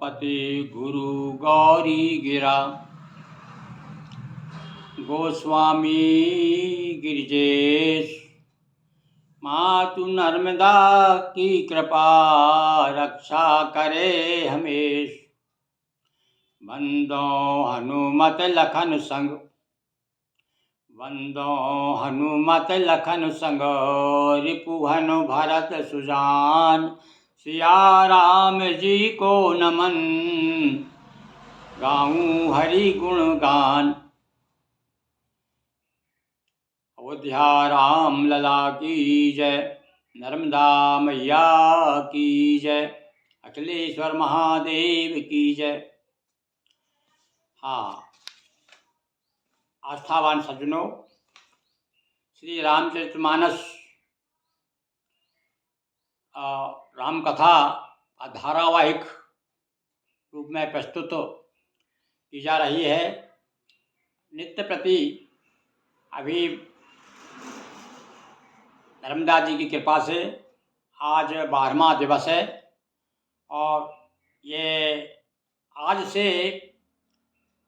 पति गुरु गौरी गिरा, गोस्वामी गिरिजेश, मातु नर्मदा की कृपा रक्षा करे हमेश। बंदो हनुमत लखन संग, बंदो हनुमत लखन संग, रिपुहन भरत सुजान। सिया राम जी को नमन, गाऊं हरि गुण गान। अयोध्या राम लला की जय, नर्मदा मैया की जय, अखिलेश्वर महादेव की जय। हाँ, आस्थावान सज्जनों, श्री रामचरितमानस राम कथा धारावाहिक रूप में प्रस्तुत की जा रही है। नित्य प्रति अभी नर्मदा जी की कृपा से आज 12वां दिवस है और ये आज से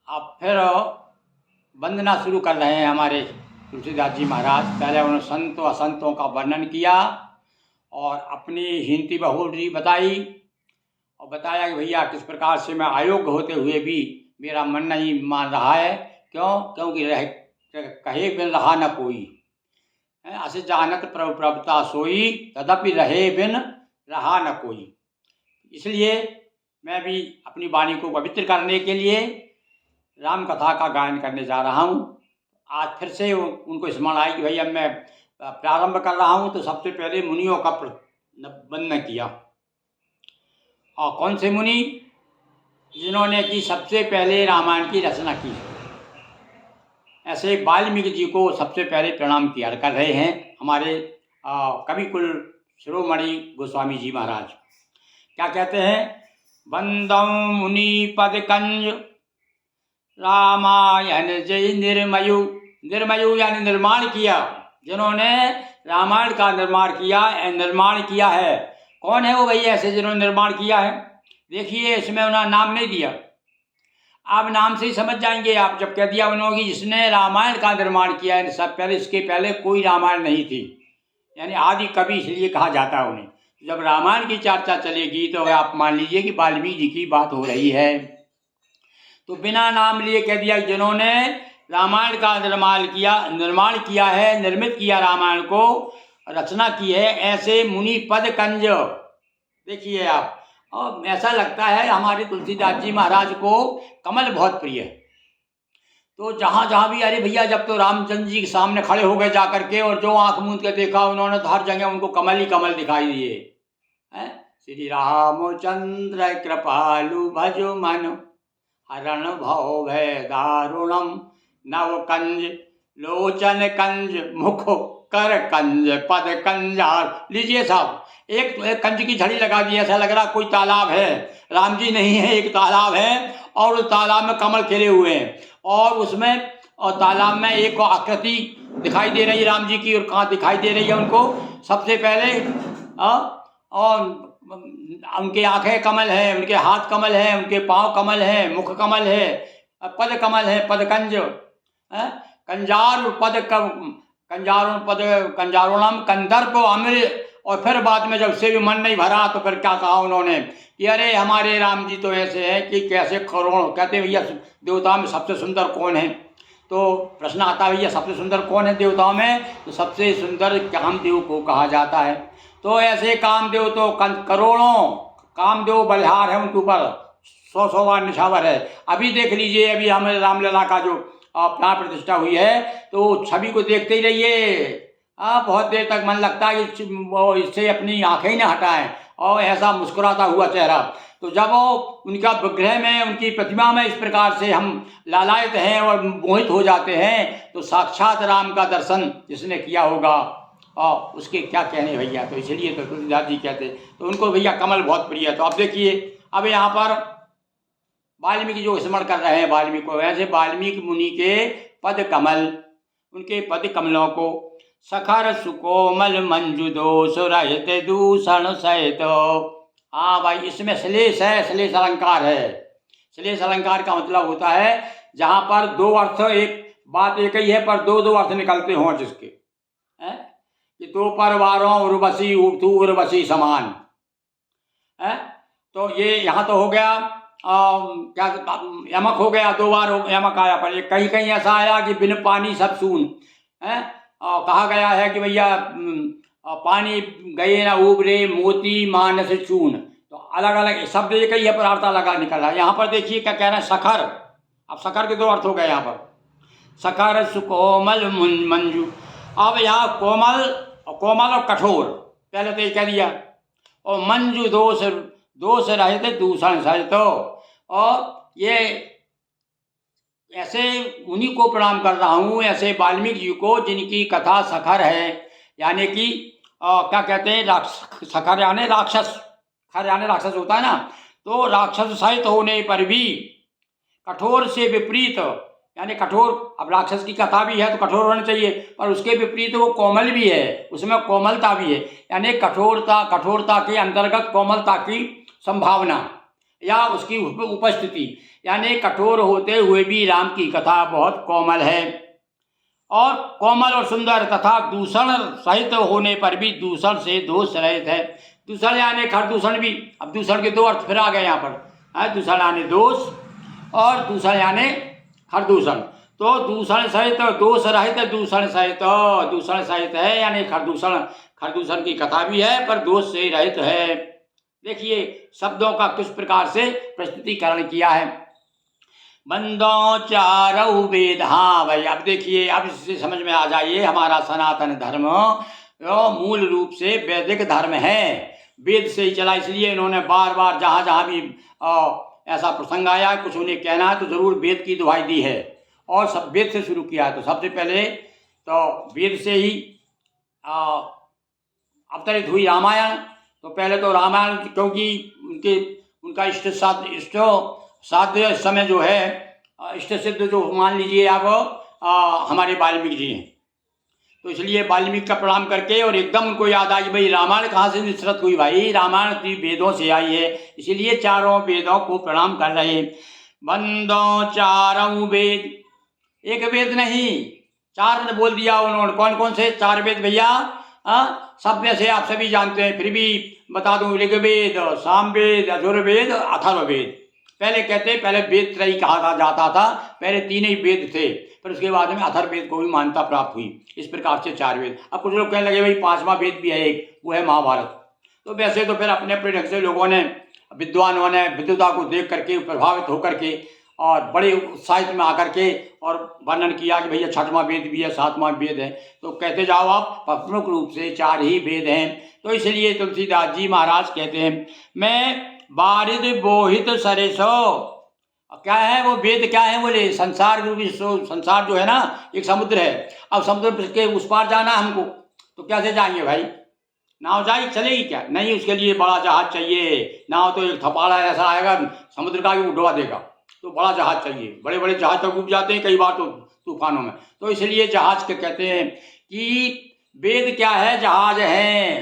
आप फिर वंदना शुरू कर रहे हैं हमारे तुलसीदास जी महाराज। पहले उन्होंने संतों असंतों का वर्णन किया और अपनी हीनती बहुरी बताई और बताया कि भैया किस प्रकार से मैं अयोग्य होते हुए भी मेरा मन नहीं मान रहा है। क्योंकि कहे बिन रहा न कोई, अस जानत प्रभु प्रभुता सोई, तदपि रहे बिन रहा न कोई। इसलिए मैं भी अपनी वाणी को पवित्र करने के लिए राम कथा का गायन करने जा रहा हूँ। आज फिर से उनको स्मरण आया कि भैया मैं प्रारंभ कर रहा हूँ, तो सबसे पहले मुनियों का वंदन किया। और कौन से मुनि? जिन्होंने कि सबसे पहले रामायण की रचना की। ऐसे वाल्मीकि जी को सबसे पहले प्रणाम किया कर रहे हैं हमारे कवि कुल शिरोमणि गोस्वामी जी महाराज। क्या कहते हैं? वंदम मुनि पद कंज, रामायण जय निर्मयु। निर्मयु यानी निर्माण किया, जिन्होंने रामायण का निर्माण किया है। कौन है वो भैया ऐसे जिन्होंने निर्माण किया है? देखिए, इसमें उन्होंने नाम नहीं दिया। आप नाम से ही समझ जाएंगे आप जब कह दिया उन्होंने कि जिसने रामायण का निर्माण किया है। सब पहले, इसके पहले कोई रामायण नहीं थी, यानी आदि कवि इसलिए कहा जाता है उन्हें। जब रामायण की चर्चा चलेगी तो आप मान लीजिए कि वाल्मीकि जी की बात हो रही है। तो बिना नाम लिए कह दिया जिन्होंने रामायण का निर्माण किया है, निर्मित किया, रामायण को रचना की है, ऐसे मुनि पद कंज। देखिए आप, और ऐसा लगता है हमारे तुलसीदास जी महाराज को कमल बहुत प्रिय है। तो जहाँ जहाँ भी, अरे भैया जब तो रामचंद्र जी के सामने खड़े हो गए जाकर के, और जो आंख मूंद के देखा उन्होंने तो हर जगह उनको कमल ही कमल दिखाई दिए। श्री रामचंद्र कृपालु भजो मन, हरण भव भय दारुणम, नव कंज लोचन कंज, मुख कर कंज, पद कंजार। लीजिए साहब, एक कंज की झड़ी लगा दी, ऐसा लग रहा कोई तालाब है। राम जी नहीं है, एक तालाब है और उस तालाब में कमल खिले हुए हैं, और उसमें और तालाब में एक आकृति दिखाई दे रही है राम जी की। और कहाँ दिखाई दे रही है उनको? सबसे पहले और उनके आंखें कमल है, उनके हाथ कमल है, उनके पांव कमल है, मुख कमल है, पद कमल है, पद कंज, कंजार पद कंजारों पद कंजारोणम कंदर्प अमृत। और फिर बाद में जब से भी मन नहीं भरा तो फिर क्या कहा उन्होंने कि अरे हमारे राम जी तो ऐसे हैं कि कैसे करोड़ों। कहते हैं भैया देवताओं में सबसे सुंदर कौन है? तो प्रश्न आता है भैया सबसे सुंदर कौन है देवताओं में? तो सबसे सुंदर कामदेव को कहा जाता है। तो ऐसे कामदेव तो करोड़ों कामदेव बलिहार है, उनके ऊपर 100 बार निछावर है। अभी देख लीजिए, अभी हमारे रामलला का जो प्राण प्रतिष्ठा हुई है, तो छवि को देखते ही रहिए। बहुत देर तक मन लगता है कि वो इससे अपनी आंखें ही न हटाएं, और ऐसा मुस्कुराता हुआ चेहरा। तो जब वो उनका विग्रह में, उनकी प्रतिमा में इस प्रकार से हम लालायित हैं और मोहित हो जाते हैं, तो साक्षात राम का दर्शन जिसने किया होगा और उसके क्या कहने भैया। तो इसलिए तो तुलसीदास जी कहते, तो उनको भैया कमल बहुत प्रिय है। तो अब देखिए, अब यहाँ पर वाल्मीकि जो स्मरण कर रहे हैं वाल्मीकि को, ऐसे वाल्मीकि मुनि के पद कमल, उनके पद कमलों को सखर सुकोमल मंजु दोष रहित दूषण सहित। हाँ भाई, इसमें श्लेष है, श्लेष अलंकार है। श्लेष अलंकार का मतलब होता है जहाँ पर दो अर्थ, एक बात एक ही है पर दो दो अर्थ निकलते हों जिसके, है कि तो पर वारों उर्वशी तू उर्वशी समान है। तो ये यहाँ तो हो गया क्या, यमक हो गया, दो बार यमक आया, पर कहीं कहीं ऐसा आया कि बिन पानी सब सून है। कहा गया है कि भैया पानी गए ना उबरे मोती मानस चून। तो अलग अलग शब्द एक ही है पर अर्थ अलग निकल रहा है। यहाँ पर देखिए क्या कह रहे हैं, सखर। अब सखर के दो अर्थ हो गए यहाँ पर, सखर सुकोमल मंजू। अब यहाँ कोमल, कोमल और कठोर पहले तो ये कह दिया, और मंजू दोष, दोष रहित दूषण सहित। और ये ऐसे उन्हीं को प्रणाम कर रहा हूँ, ऐसे वाल्मीकि जी को जिनकी कथा सखर है, यानी कि क्या कहते हैं, सखर यानी राक्षस, खर यानी राक्षस होता है ना, तो राक्षस सहित होने पर भी कठोर से विपरीत, यानी कठोर, अब राक्षस की कथा भी है तो कठोर होना चाहिए, पर उसके विपरीत वो कोमल भी है, उसमें कोमलता भी है, यानी कठोरता, कठोरता के अंतर्गत कोमलता की संभावना या उसकी उपस्थिति, यानी कठोर होते हुए भी राम की कथा बहुत कोमल है, और कोमल और सुंदर तथा दूषण सहित होने पर भी दूषण से दोष रहित है। दूषण यानी खरदूषण भी, अब दूषण के दो अर्थ फिर आ गए यहाँ पर है, दूषण यानी दोष और दूषण यानी खरदूषण। तो दूषण सहित, दोष रहित दूषण सहित, दूषण सहित है यानी खरदूषण, खरदूषण की कथा भी है पर दोष से रहित है। देखिए शब्दों का किस प्रकार से प्रस्तुतिकरण किया है। बंदों चारऊ वेद, हाँ भाई अब देखिए, अब इससे समझ में आ जाइए हमारा सनातन धर्म मूल रूप से वैदिक धर्म है, वेद से ही चला, इसलिए इन्होंने बार बार जहाँ जहाँ भी ऐसा प्रसंग आया, कुछ उन्हें कहना है तो जरूर वेद की दुहाई दी है, और सब वेद से शुरू किया है। तो सबसे पहले तो वेद से ही अवतरित हुई रामायण। तो पहले तो रामायण, क्योंकि उनका इष्ट साध्य समय जो है, इष्ट सिद्ध जो मान लीजिए आप हमारे वाल्मीकि जी हैं, तो इसलिए वाल्मीकि का प्रणाम करके, और एकदम उनको याद आई भाई रामायण कहाँ से निसरत हुई, भाई रामायण वेदों से आई है, इसीलिए चारों वेदों को प्रणाम कर रहे। बंदों चारों वेद, एक वेद नहीं, चार बोल दिया उन्होंने। कौन कौन से चार वेद भैया? सब वैसे आप सभी जानते हैं, फिर भी बता दूं, ऋग्वेद, सामवेद, यजुर्वेद, अथर्ववेद। पहले कहते, पहले वेद त्रयी कहा जाता था, पहले तीन ही वेद थे, फिर उसके बाद में अथर्ववेद को भी मान्यता प्राप्त हुई। इस प्रकार से चार वेद। अब कुछ लोग कहने लगे भाई पांचवा वेद भी है एक, वो है महाभारत। तो वैसे तो फिर अपने अपने ढंग से लोगों ने, विद्वानों ने विद्वता को देख करके प्रभावित होकर के और बड़े उत्साहित में आकर के और वर्णन किया कि भैया छठवां वेद भी है, सातवां वेद है। तो कहते जाओ आप, प्रमुख रूप से चार ही वेद हैं। तो इसलिए तुलसीदास जी महाराज कहते हैं, मैं बारिद बोहित सरेसो, क्या है वो वेद, क्या है बोले, संसार रूपी, संसार जो है ना एक समुद्र है। अब समुद्र के उस पार जाना है हमको, तो कैसे जाएंगे भाई? नाव जाए चलेगी क्या? नहीं, उसके लिए बड़ा जहाज चाहिए। नाव तो एक थपाड़ा ऐसा आएगा समुद्र का भी उड़वा देगा, तो बड़ा जहाज चाहिए। बड़े बड़े जहाज तक डूब जाते हैं कई बार तो तूफानों में। तो इसलिए जहाज के कहते हैं कि वेद क्या है, जहाज है।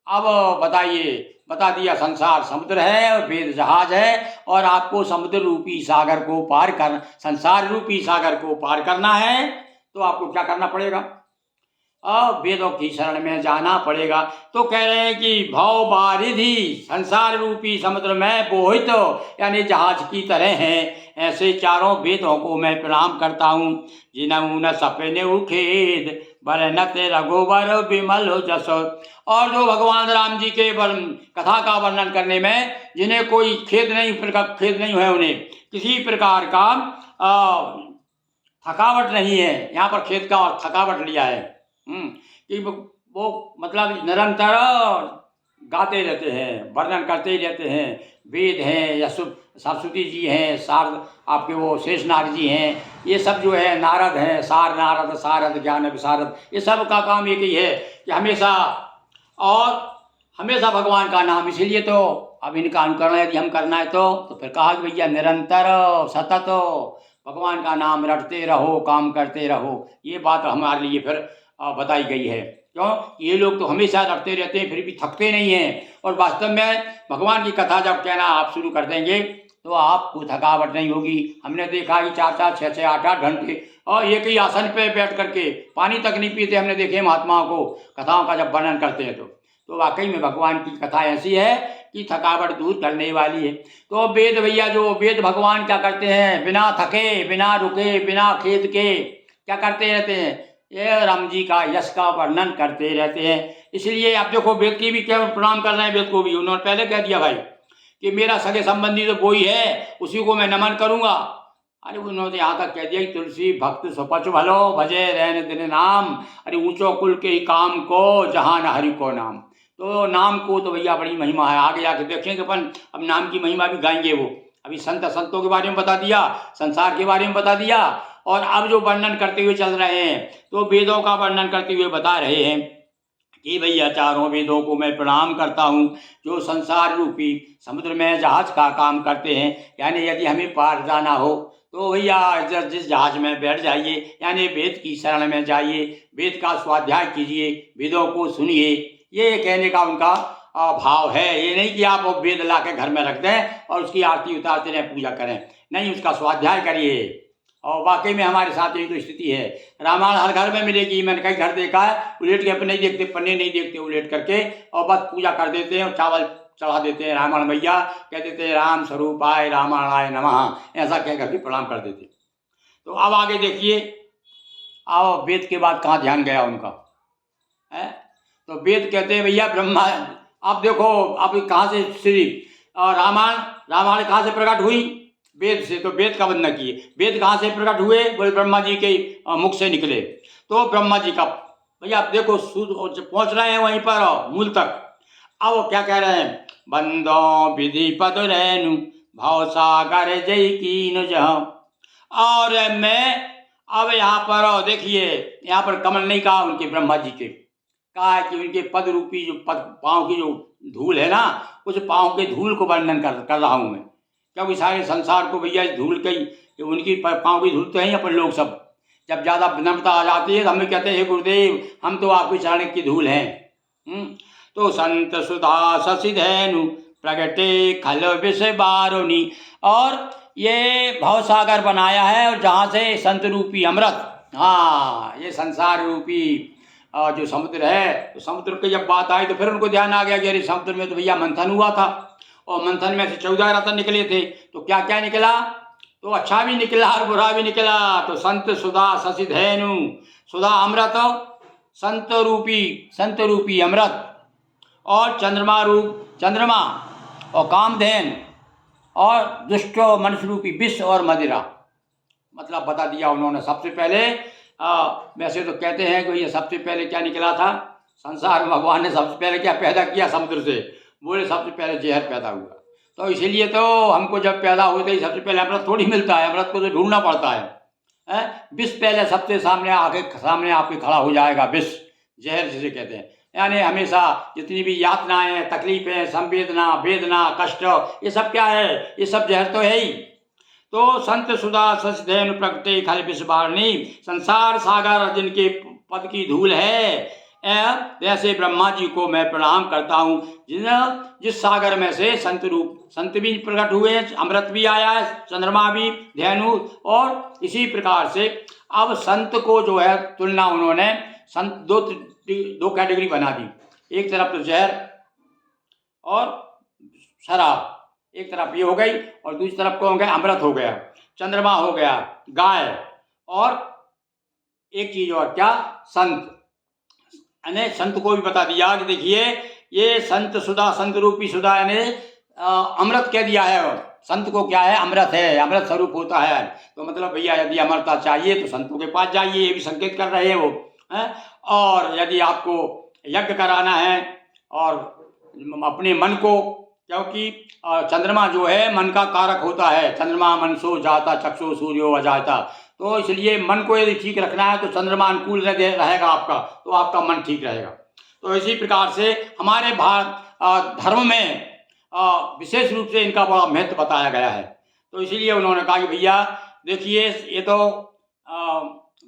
अब बताइए, बता दिया संसार समुद्र है और वेद जहाज है, और आपको समुद्र रूपी सागर को पार कर, संसार रूपी सागर को पार करना है तो आपको क्या करना पड़ेगा? वेदों की शरण में जाना पड़ेगा। तो कह रहे हैं कि भव बारिधि, संसार रूपी समुद्र में बोहित, यानी जहाज की तरह हैं, ऐसे चारों वेदों को मैं प्रणाम करता हूँ। जिन्हू न सपने खेद बरनत रघुबर विमल जस। और जो भगवान राम जी के कथा का वर्णन करने में जिन्हें कोई खेद नहीं है, उन्हें किसी प्रकार का थकावट नहीं है। यहाँ पर खेद का और थकावट लिया है कि वो मतलब निरंतर गाते रहते हैं, वर्णन करते ही रहते हैं। वेद हैं या सरस्वती जी हैं, शारद आपके वो शेषनाग जी हैं, ये सब जो है नारद हैं, सार नारद सारद ज्ञान विशारद, ये सब का काम एक ही है कि हमेशा भगवान का नाम। इसीलिए तो अब इनका अनुकरण यदि हम करना है तो फिर कहा कि भैया निरंतर सतत भगवान का नाम रटते रहो, काम करते रहो। ये बात हमारे लिए फिर बताई गई है। क्यों? ये लोग तो हमेशा रटते रहते हैं, फिर भी थकते नहीं हैं। और वास्तव में भगवान की कथा जब कहना आप शुरू कर देंगे तो आपको थकावट नहीं होगी। हमने देखा कि 4-4, 6-6, 8-8 घंटे और एक ही आसन पे बैठ करके पानी तक नहीं पीते। हमने देखे महात्माओं को कथाओं का जब वर्णन करते हैं तो वाकई में भगवान की कथा ऐसी है कि थकावट दूर करने वाली है। तो वेद भैया, जो वेद भगवान क्या करते हैं, बिना थके, बिना रुके, बिना खेद के क्या करते रहते हैं, ये राम जी का यश का वर्णन करते रहते हैं। इसलिए आप देखो वेद की भी क्या प्रणाम कर रहे हैं, वेद को भी उन्होंने पहले कह दिया भाई कि मेरा सगे संबंधी तो वही है, उसी को मैं नमन करूंगा। अरे उन्होंने यहाँ तक कह दिया कि तुलसी भक्त सुपच भलो भजे रहन दिन नाम, अरे ऊंचो कुल के ही काम को जहान हरि को नाम। तो नाम को तो भैया बड़ी महिमा है, आगे जाके देखेंगे अपन। अब नाम की महिमा भी गाएंगे। वो अभी संतों के बारे में बता दिया, संसार के बारे में बता दिया, और अब जो वर्णन करते हुए चल रहे हैं तो वेदों का वर्णन करते हुए बता रहे हैं कि भैया चारों वेदों को मैं प्रणाम करता हूँ, जो संसार रूपी समुद्र में जहाज का काम करते हैं। यानी यदि हमें पार जाना हो तो भैया जिस जहाज में बैठ जाइए, यानी वेद की शरण में जाइए, वेद का स्वाध्याय कीजिए, वेदों को सुनिए। ये कहने का उनका भाव है। ये नहीं कि आप वेद ला के घर में रख दें और उसकी आरती उतारते रहें, पूजा करें, नहीं, उसका स्वाध्याय करिए। और वाकई में हमारे साथ यही तो स्थिति है। रामायण हर घर में मिलेगी। मैंने कई घर देखा है, उलेट के अपन नहीं देखते, पन्ने नहीं देखते उलेट करके, और बस पूजा कर देते हैं और चावल चढ़ा देते हैं। रामायण भैया कह देते हैं राम स्वरूपाय रामायणाय नमः, ऐसा कह करके प्रणाम कर देते। तो अब आगे देखिए, अब वेद के बाद कहाँ ध्यान गया उनका है। तो वेद कहते हैं भैया ब्रह्मा। अब देखो अब कहाँ से श्री रामायण कहाँ से प्रकट हुई, वेद से। तो वेद का वंदना किए। वेद कहाँ से प्रकट हुए, बोले ब्रह्मा जी के मुख से निकले। तो ब्रह्मा जी का भैया आप देखो पहुंच रहे हैं वहीं पर मूल तक। अब वो क्या कह रहे हैं, बंदो विधि पद रेणु भाव सागर जय कीन जहाँ। और मैं अब यहाँ पर देखिए, यहाँ पर कमल नहीं कहा उनके, ब्रह्मा जी के कहा कि उनके पद रूपी जो पद, पाँव की जो धूल है ना, उस पाँव के धूल को वर्णन कर रहा हूँ मैं। क्योंकि सारे संसार को भैया इस धूल की, उनकी पाँव की धूल तो है ही। अपन लोग सब जब ज़्यादा विनम्रता आ जाती है तो हमें कहते हैं हे गुरुदेव, हम तो आपकी चरण की धूल हैं। तो संत सुधा शशि धैनु प्रगटे खल विष बारुनी। और ये भवसागर बनाया है, और जहाँ से संत रूपी अमृत, हाँ, ये संसार रूपी जो समुद्र है, तो समुद्र की जब बात आई तो फिर उनको ध्यान आ गया कि अरे समुद्र में तो भैया मंथन हुआ था, और मंथन में से 14 रत्न निकले थे। तो क्या क्या निकला, तो अच्छा भी निकला और बुरा भी निकला। तो संत सुधा शशि धैनु, सुधा अमृत, संत रूपी अमृत, और चंद्रमा और कामधेन, और दुष्ट मनुष्य रूपी विष और मदिरा। मतलब बता दिया उन्होंने। सबसे पहले वैसे तो कहते हैं कि ये सबसे पहले क्या निकला था, संसार में भगवान ने सबसे पहले क्या पैदा किया समुद्र से, बोले सबसे पहले जहर पैदा हुआ। तो इसीलिए तो हमको जब पैदा होते ही सबसे पहले अमृत थोड़ी मिलता है, अमृत को तो ढूंढना पड़ता है। विष पहले सबसे सामने आके खड़ा हो जाएगा, विष, जहर जिसे कहते हैं। यानी हमेशा जितनी भी यातनाएं, तकलीफें, संवेदना, वेदना, कष्ट, ये सब क्या है, ये सब जहर तो है ही। तो संत सुधा शशि धैनु प्रगटे खल विष बारुनी, संसार सागर जिनके पद की धूल है, जैसे ब्रह्मा जी को मैं प्रणाम करता हूँ, जिस सागर में से संत भी प्रकट हुए, अमृत भी आया है, चंद्रमा भी, धैनु। और इसी प्रकार से अब संत को जो है तुलना उन्होंने संत दो कैटेगरी बना दी। एक तरफ तो जहर और शराब, एक तरफ ये हो गई, और दूसरी तरफ को हो गया अमृत, हो गया चंद्रमा, हो गया गाय, और एक चीज और क्या, संत। यानी संत को भी बता दिया कि देखिए ये संत सुधा, संत रूपी सुधा, यानी अमृत कह दिया है। संत को क्या है, अमृत है, अमृत स्वरूप होता है। तो मतलब भैया यदि अमरता चाहिए तो संतों के पास जाइए, ये भी संकेत कर रहे हैं वो है। और यदि आपको यज्ञ कराना है और अपने मन को, क्योंकि चंद्रमा जो है मन का कारक होता है, चंद्रमा मनसो जाता चक्षु सूर्यो अजाता। तो इसलिए मन को यदि ठीक रखना है तो चंद्रमा अनुकूल रहेगा आपका, तो आपका मन ठीक रहेगा। तो इसी प्रकार से हमारे धर्म में विशेष रूप से इनका बड़ा महत्व बताया गया है। तो इसीलिए उन्होंने कहा कि भैया देखिए ये तो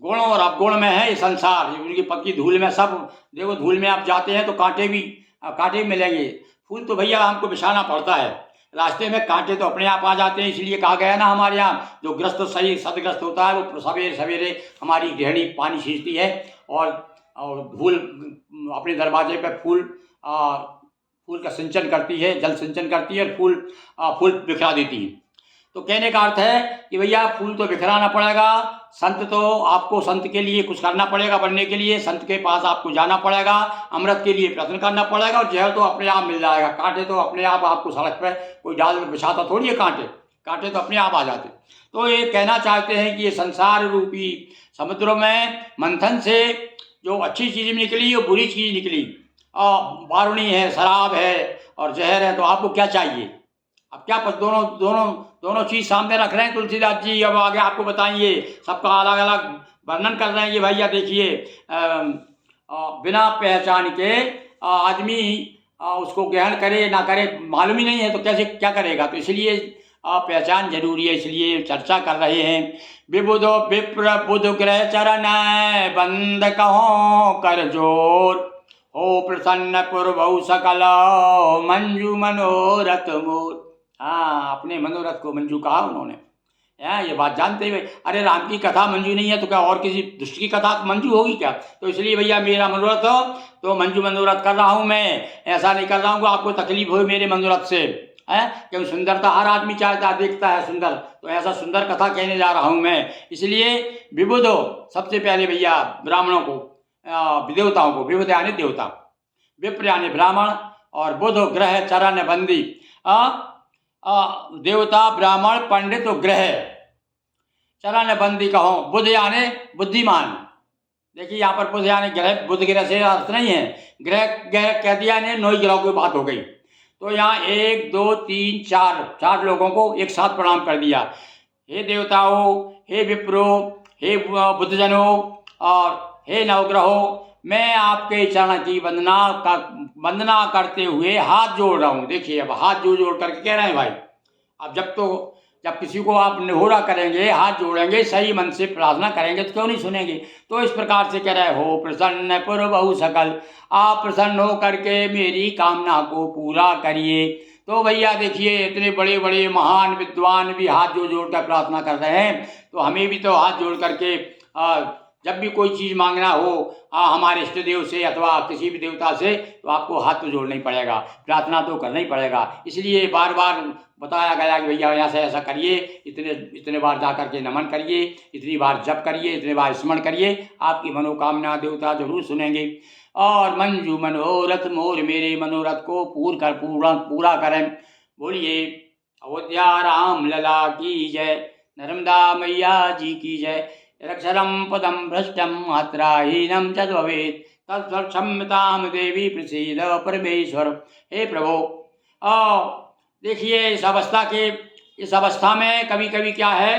गुण और अवगुण में है ये संसार, ये उनकी पक्की धूल में सब। देखो धूल में आप जाते हैं तो कांटे भी मिलेंगे। फूल तो भैया हमको बिछाना पड़ता है, रास्ते में कांटे तो अपने आप आ जाते हैं। इसलिए कहा गया ना हमारे यहाँ, जो ग्रस्त सही सदग्रस्त होता है वो सवेरे सवेरे हमारी गृहिणी पानी सींचती है और धूल अपने दरवाजे पर फूल का सिंचन करती है, जल सिंचन करती है और फूल बिखरा देती है। तो कहने का अर्थ है कि भैया फूल तो बिखराना पड़ेगा, संत तो आपको संत के लिए कुछ करना पड़ेगा, बनने के लिए संत के पास आपको जाना पड़ेगा, अमृत के लिए प्रयत्न करना पड़ेगा, और जहर तो अपने आप मिल जाएगा। कांटे तो अपने आप आपको सड़क पर कोई डाल बिछाता थोड़ी है, कांटे तो अपने आप आ जाते। तो ये कहना चाहते हैं कि ये संसार रूपी समुद्रों में मंथन से जो अच्छी चीज़ निकली वो बुरी चीज़ निकली, और वारुणी है, शराब है और जहर है। तो आपको क्या चाहिए? अब क्या दोनों चीज़ सामने रख रहे हैं तुलसीदास जी। अब आगे आपको बताएंगे, सबका अलग अलग वर्णन कर रहे हैं कि भैया देखिए बिना पहचान के आदमी उसको ग्रहण करे ना करे, मालूम ही नहीं है तो कैसे क्या करेगा। तो इसलिए पहचान जरूरी है, इसलिए चर्चा कर रहे हैं। विबुधो विप्र बुध ग्रह चरण बंद कहो कर जोर, हो प्रसन्न पुरभौ सकल मंजू मनोरथ मोर। हाँ, अपने मनोरथ को मंजू कहा उन्होंने। ये बात जानते हुए, अरे राम की कथा मंजू नहीं है तो क्या और किसी दुष्ट की कथा मंजू होगी क्या? तो इसलिए भैया मेरा मनोरथ हो तो मंजू मनोरथ कर रहा हूँ मैं, ऐसा नहीं कर रहा हूँ कि आपको तकलीफ हो मेरे मनोरथ से, है। क्योंकि सुंदरता हर आदमी चाहता देखता है सुंदर, तो ऐसा सुंदर कथा कहने जा रहा हूँ मैं। इसलिए विबुध हो, सबसे पहले भैया ब्राह्मणों को, देवताओं को, विबुध यानी देवता, विप्र यानी ब्राह्मण, और बुध ग्रह चरण बंदी, देवता ब्राह्मण पंडित और ग्रह चरण बंदी कहो। बुध यानी बुद्धिमान। देखिए यहाँ पर बुध यानी ग्रह, बुध ग्रह से अर्थ नहीं है, ग्रह कह दिया ने 9 ग्रहों की बात हो गई। तो यहाँ 1 2 3 4 लोगों को एक साथ प्रणाम कर दिया। हे देवताओं, हे विप्रो, हे बुद्धजनों और हे नवग्रहों, मैं आपके चरण की वंदना करते हुए हाथ जोड़ रहा हूँ। देखिए अब हाथ जोड़ करके कह रहे हैं भाई। अब जब किसी को आप निहोरा करेंगे, हाथ जोड़ेंगे, सही मन से प्रार्थना करेंगे तो क्यों नहीं सुनेंगे। तो इस प्रकार से कह रहे हो प्रसन्न पुरबहु सकल, आप प्रसन्न हो करके मेरी कामना को पूरा करिए। तो भैया देखिए इतने बड़े बड़े महान विद्वान भी हाथ जोड़ कर प्रार्थना कर रहे हैं, तो हमें भी तो हाथ जोड़ करके जब भी कोई चीज़ मांगना हो हमारे इष्ट देव से अथवा किसी भी देवता से, तो आपको हाथ तो जोड़ना ही पड़ेगा, प्रार्थना तो करना ही पड़ेगा। इसलिए बार बार बताया गया कि भैया ऐसा ऐसा करिए, इतने बार जा करके नमन करिए, इतनी बार जप करिए, इतने बार स्मरण करिए, आपकी मनोकामना देवता जरूर सुनेंगे। और मंजू मनोरथ मोर, मेरे मनोरथ को पूरा करें। बोलिए अयोध्या राम लला की जय, नर्मदा मैया जी की जय। अक्षरम पदम भ्रष्टम मात्राहीनम च भवेत् तत्क्षम्यतां देवी प्रसीद परमेश्वर। हे प्रभु, देखिए इस अवस्था में कभी कभी क्या है,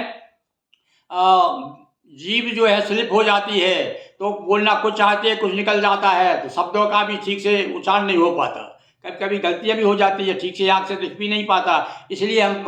जीभ जो है स्लिप हो जाती है, तो बोलना कुछ चाहते हैं कुछ निकल जाता है, तो शब्दों का भी ठीक से उच्चारण नहीं हो पाता, कभी कभी गलतियां भी हो जाती है, ठीक से आँख से दिख भी नहीं पाता। इसलिए हम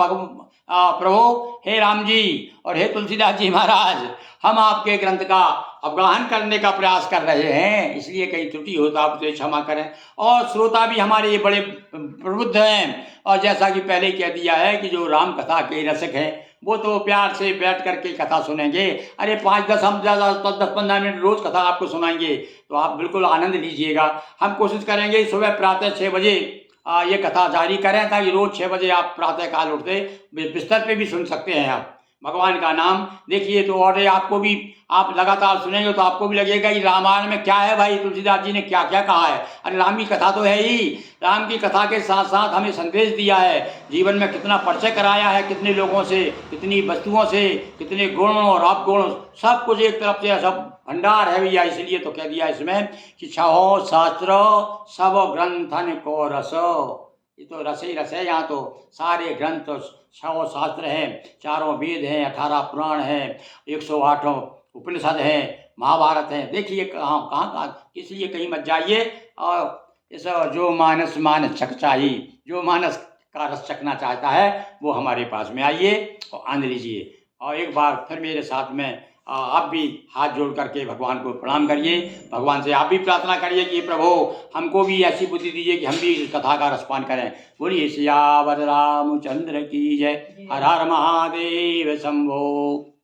प्रभु, हे राम जी और हे तुलसीदास जी महाराज, हम आपके ग्रंथ का अवगाहन करने का प्रयास कर रहे हैं, इसलिए कहीं त्रुटि होता आप तो क्षमा करें। और श्रोता भी हमारे ये बड़े प्रबुद्ध हैं, और जैसा कि पहले कह दिया है कि जो राम कथा के रसिक हैं वो तो प्यार से बैठ करके कथा सुनेंगे। अरे 5-10 हम 10-15 मिनट रोज कथा आपको सुनाएंगे, तो आप बिल्कुल आनंद लीजिएगा। हम कोशिश करेंगे सुबह प्रातः 6 बजे ये कथा जारी करें, ताकि रोज 6 बजे आप प्रातः काल उठते बिस्तर पे भी सुन सकते हैं आप भगवान का नाम। देखिए तो और आपको भी, आप लगातार सुनेंगे तो आपको भी लगेगा कि रामायण में क्या है भाई, तुलसीदास जी ने क्या क्या कहा है। अरे राम की कथा तो है ही, राम की कथा के साथ साथ हमें संदेश दिया है, जीवन में कितना परिचय कराया है, कितने लोगों से, कितनी वस्तुओं से, कितने गुण और अवगुण, सब कुछ एक तरफ से सब भंडार है भैया। इसलिए तो कह दिया इसमें कि 6 शास्त्र सब ग्रंथन को रस। ये तो रस ही रस है, यहाँ तो सारे ग्रंथ 6 शास्त्र हैं, 4 वेद हैं, 18 पुराण हैं, 108 उपनिषद हैं, महाभारत हैं। देखिए कहाँ किस लिए कहीं मत जाइए, और इस जो मानस मान चख चाहिए, जो मानस का रस चखना चाहता है वो हमारे पास में आइए और आनंद लीजिए। और एक बार फिर मेरे साथ में आप भी हाथ जोड़ करके भगवान को प्रणाम करिए। भगवान से आप भी प्रार्थना करिए कि प्रभु हमको भी ऐसी बुद्धि दीजिए कि हम भी इस कथा का रसपान करें। बोलिए सियावर रामचंद्र की जय। हर हर महादेव शंभो।